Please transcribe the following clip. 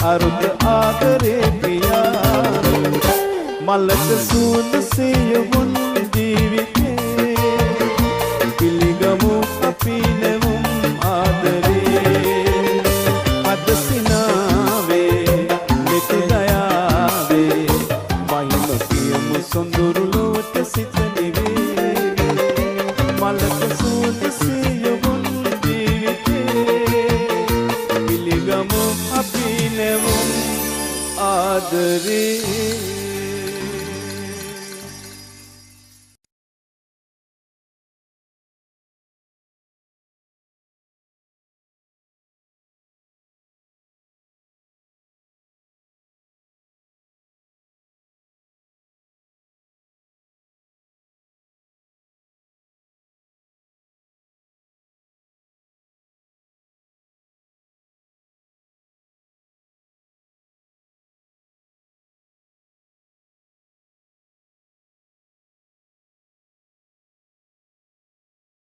අරුත ආදරේ පියා මලක සූද සියවුන් ජීවිතේ පිළිගමු අපි නෙවුම් ආදරේ අද සිනාවේ මෙත දයාවේ මහිම කියමු සොඳුරු ලොවට සිත නිවේ මලක සූද සියවුන් ජීවිතේ පිළිගමු අපි නෙවුම් ආදරේ